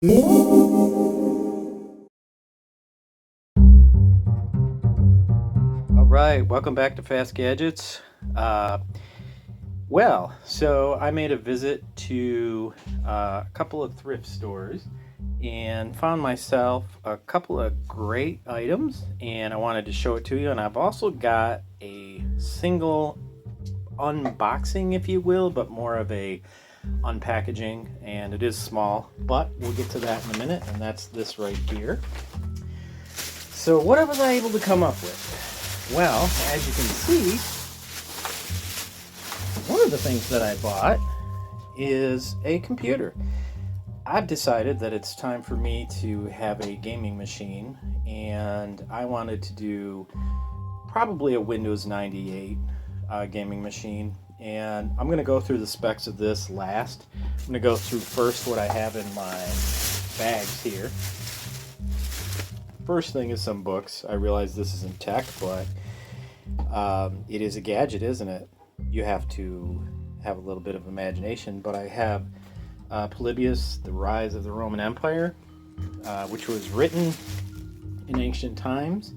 All right, welcome back to Fast Gadgets. Uh, so I made a visit to a couple of thrift stores and found myself a couple of great items, and I wanted to show it to you. And I've also got a single unboxing, if you will, but more of a unpackaging, and it is small, but we'll get to that in a minute, and that's this right here. So what was I able to come up with? Well, as you can see, one of the things that I bought is a computer. I've decided that it's time for me to have a gaming machine, and I wanted to do probably a Windows 98 gaming machine. And I'm going to go through the specs of this last. I'm going to go through first what I have in my bags here. First thing is some books. I realize this isn't tech, but it is a gadget, isn't it? You have to have a little bit of imagination. But I have Polybius, The Rise of the Roman Empire, which was written in ancient times.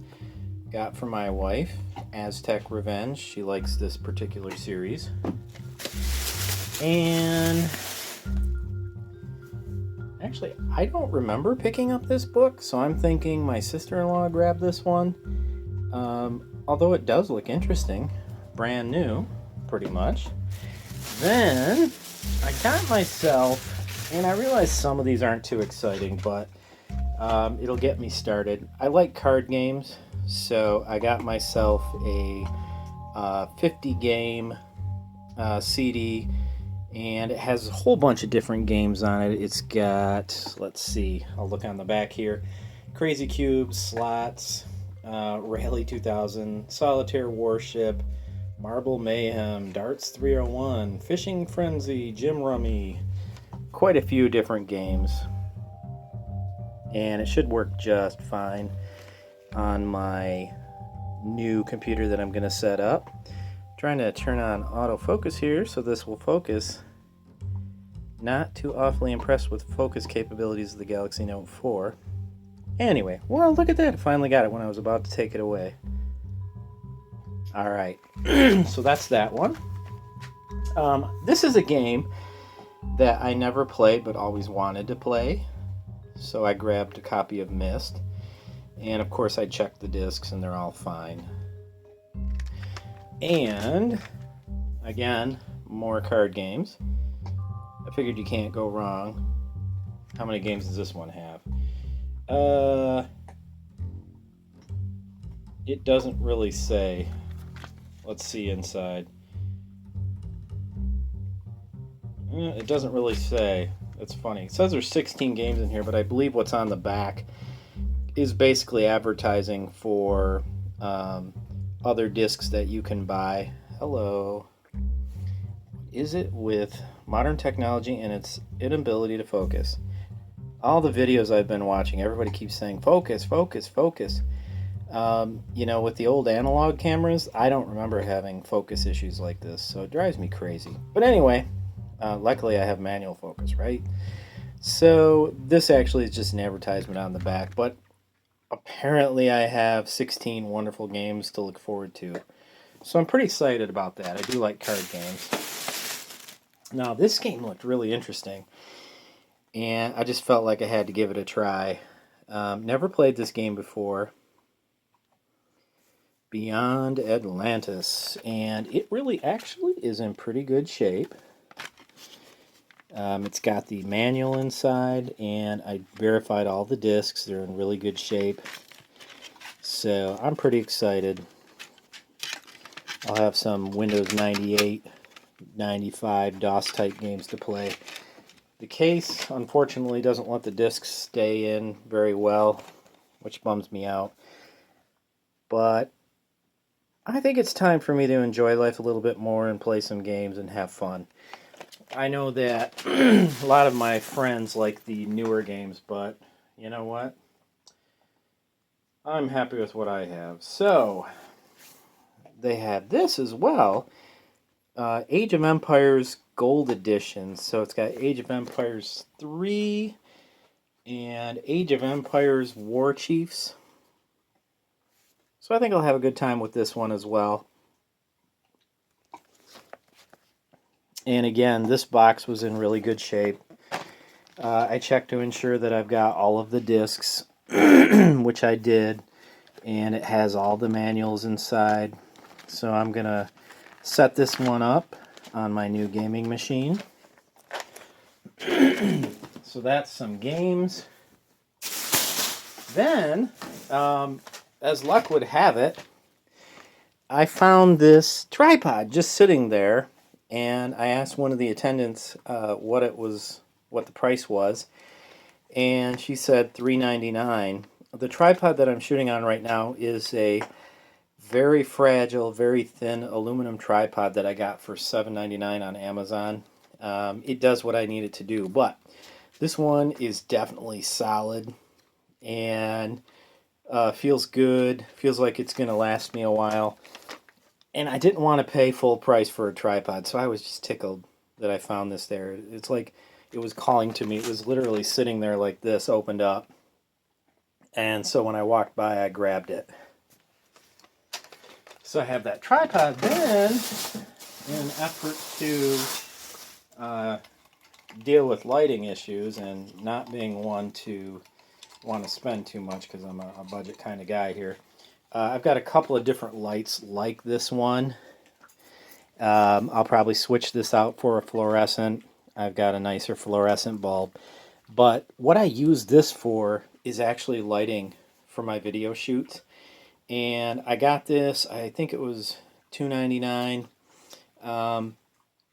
Got for my wife, Aztec Revenge. She likes this particular series. And actually, I don't remember picking up this book, so I'm thinking my sister-in-law grabbed this one. Although it does look interesting. Brand new, pretty much. Then, I got myself, and I realize some of these aren't too exciting, but it'll get me started. I like card games, so I got myself a 50-game CD, and it has a whole bunch of different games on it. It's got, let's see, I'll look on the back here, Crazy Cubes, Slots, Rally 2000, Solitaire Warship, Marble Mayhem, Darts 301, Fishing Frenzy, Gym Rummy, quite a few different games. And it should work just fine on my new computer that I'm going to set up. Trying to turn on autofocus here so this will focus. Not too awfully impressed with focus capabilities of the Galaxy Note 4. Anyway, well, look at that. I finally got it when I was about to take it away. Alright, so that's that one. This is a game that I never played but always wanted to play. So I grabbed a copy of Myst. And of course I checked the discs and they're all fine. And, again, more card games. I figured you can't go wrong. How many games does this one have? It doesn't really say. Let's see inside. It doesn't really say. It's funny. It says there's 16 games in here, but I believe what's on the back is basically advertising for other discs that you can buy. Hello. Is it with modern technology and its inability to focus? All the videos I've been watching, everybody keeps saying focus, focus, focus. With the old analog cameras, I don't remember having focus issues like this, so it drives me crazy. But anyway, luckily I have manual focus, right? So this actually is just an advertisement on the back, but apparently I have 16 wonderful games to look forward to. So I'm pretty excited about that. I do like card games. Now, this game looked really interesting, and I just felt like I had to give it a try. Never played this game before. Beyond Atlantis, and it really actually is in pretty good shape. It's got the manual inside, and I verified all the discs. They're in really good shape. So I'm pretty excited. I'll have some Windows 98, 95 DOS-type games to play. The case, unfortunately, doesn't let the discs stay in very well, which bums me out. But I think it's time for me to enjoy life a little bit more and play some games and have fun. I know that a lot of my friends like the newer games, but you know what? I'm happy with what I have. So, they have this as well. Age of Empires Gold Edition. So it's got Age of Empires 3, and Age of Empires War Chiefs. So I think I'll have a good time with this one as well. And again, this box was in really good shape. I checked to ensure that I've got all of the discs, which I did, and it has all the manuals inside. So I'm going to set this one up on my new gaming machine. So that's some games. Then, as luck would have it, I found this tripod just sitting there, and I asked one of the attendants what the price was, and she said $3.99. The tripod that I'm shooting on right now is a very fragile, very thin aluminum tripod that I got for $7.99 on Amazon. It does what I need it to do, but this one is definitely solid and feels good. Feels like it's going to last me a while. And I didn't want to pay full price for a tripod, so I was just tickled that I found this there. It's like it was calling to me. It was literally sitting there like this, opened up. And so when I walked by, I grabbed it. So I have that tripod. Then, in an effort to deal with lighting issues and not being one to want to spend too much because I'm a budget kind of guy here, I've got a couple of different lights like this one. I'll probably switch this out for a fluorescent. I've got a nicer fluorescent bulb. But what I use this for is actually lighting for my video shoots. And I got this, I think it was $2.99.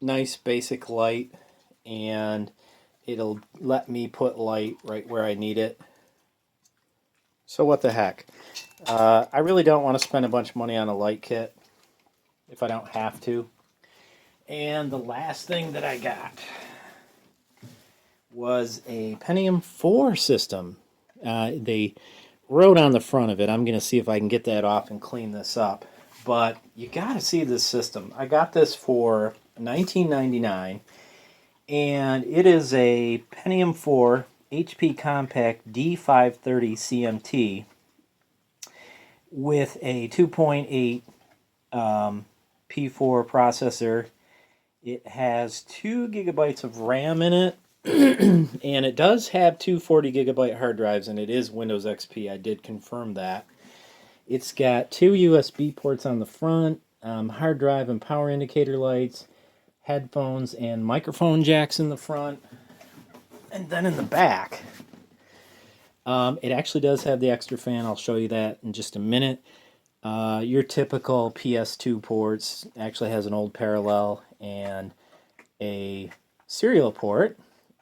Nice basic light, and it'll let me put light right where I need it. So what the heck? I really don't want to spend a bunch of money on a light kit if I don't have to. And the last thing that I got was a Pentium 4 system. They wrote on the front of it. I'm going to see if I can get that off and clean this up. But you got to see this system. I got this for $19.99, and it is a Pentium 4 HP Compact D530 CMT with a 2.8 P4 processor. It has 2 gigabytes of RAM in it, and it does have two 40 gigabyte hard drives, and it is Windows XP. I did confirm that. It's got 2 USB ports on the front, hard drive and power indicator lights, headphones and microphone jacks in the front. And then in the back, it actually does have the extra fan. I'll show you that in just a minute. Your typical PS2 ports. Actually has an old parallel and a serial port,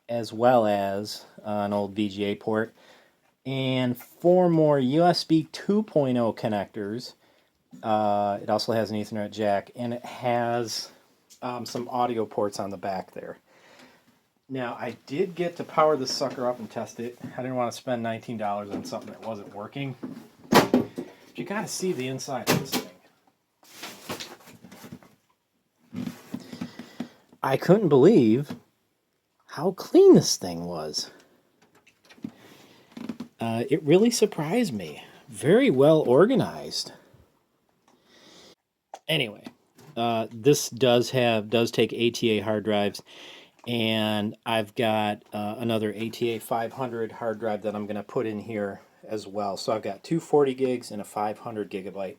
as well as an old VGA port, and 4 more USB 2.0 connectors. It also has an Ethernet jack, and it has some audio ports on the back there. Now, I did get to power this sucker up and test it. I didn't want to spend $19 on something that wasn't working. But you got to see the inside of this thing. I couldn't believe how clean this thing was. It really surprised me. Very well organized. Anyway, this does take ATA hard drives, and I've got another ATA 500 hard drive that I'm going to put in here as well. So I've got two 40 gigs and a 500 gigabyte.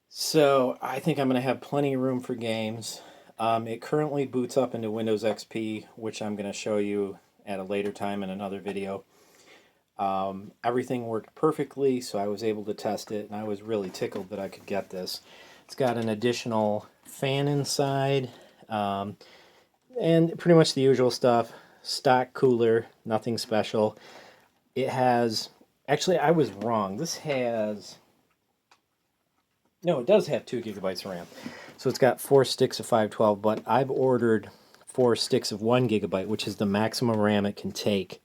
So I think I'm going to have plenty of room for games. It currently boots up into Windows XP, which I'm going to show you at a later time in another video. Everything worked perfectly, so I was able to test it, and I was really tickled that I could get this. It's got an additional fan inside, and pretty much the usual stuff. Stock cooler, nothing special. It has, actually I was wrong, this has, no, it does have 2 gigabytes of RAM. So it's got 4 sticks of 512, but I've ordered 4 sticks of 1 gigabyte, which is the maximum RAM it can take.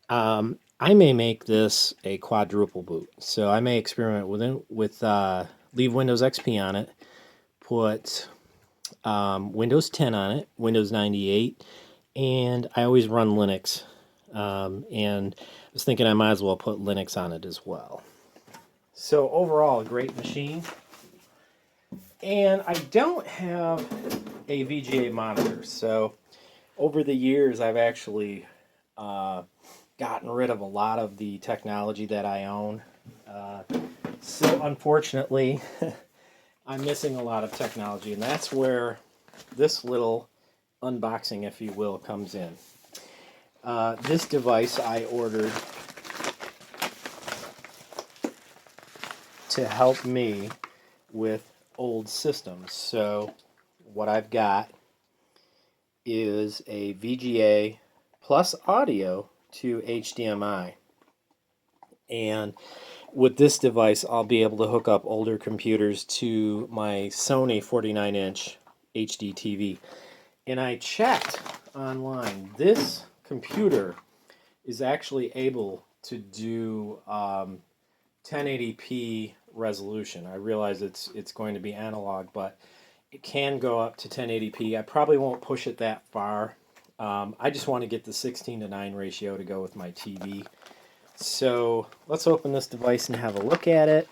I may make this a quadruple boot, so I may experiment with leave Windows XP on it, put Windows 10 on it, Windows 98, and I always run Linux and I was thinking I might as well put Linux on it as well. So overall, a great machine. And I don't have a VGA monitor, so over the years I've actually gotten rid of a lot of the technology that I own. So unfortunately, I'm missing a lot of technology, and that's where this little unboxing, if you will, comes in. This device I ordered to help me with old systems. So what I've got is a VGA plus audio to HDMI. And with this device, I'll be able to hook up older computers to my Sony 49-inch HD TV. And I checked online. This computer is actually able to do 1080p resolution. I realize it's going to be analog, but it can go up to 1080p. I probably won't push it that far. I just want to get the 16:9 ratio to go with my TV. So let's open this device and have a look at it.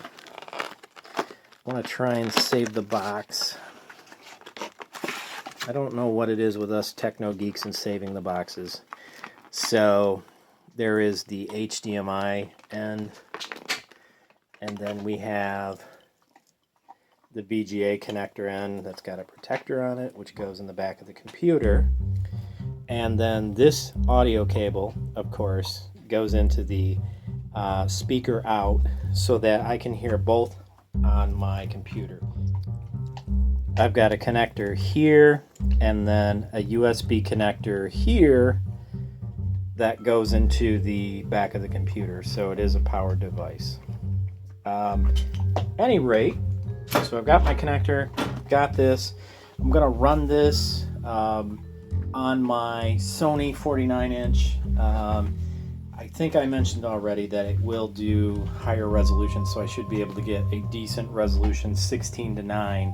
I want to try and save the box. I don't know what it is with us techno geeks and saving the boxes. So there is the HDMI end, and then we have the VGA connector end that's got a protector on it, which goes in the back of the computer. And then this audio cable, of course, goes into the speaker out so that I can hear both on my computer. I've got a connector here and then a USB connector here that goes into the back of the computer, so it is a powered device. Any rate, so I've got my connector, got this. I'm gonna run this on my Sony 49-inch. I think I mentioned already that it will do higher resolution, so I should be able to get a decent resolution 16:9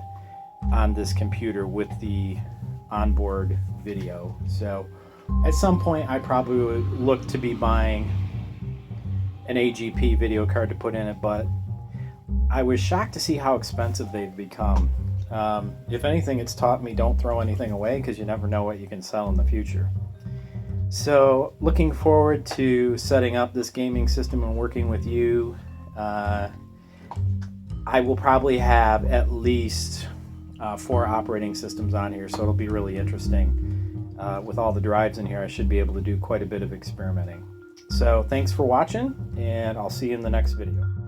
on this computer with the onboard video. So at some point I probably would look to be buying an AGP video card to put in it, but I was shocked to see how expensive they've become. If anything, it's taught me don't throw anything away, because you never know what you can sell in the future. So looking forward to setting up this gaming system and working with you. I will probably have at least 4 operating systems on here, so it'll be really interesting. With all the drives in here, I should be able to do quite a bit of experimenting. So thanks for watching, and I'll see you in the next video.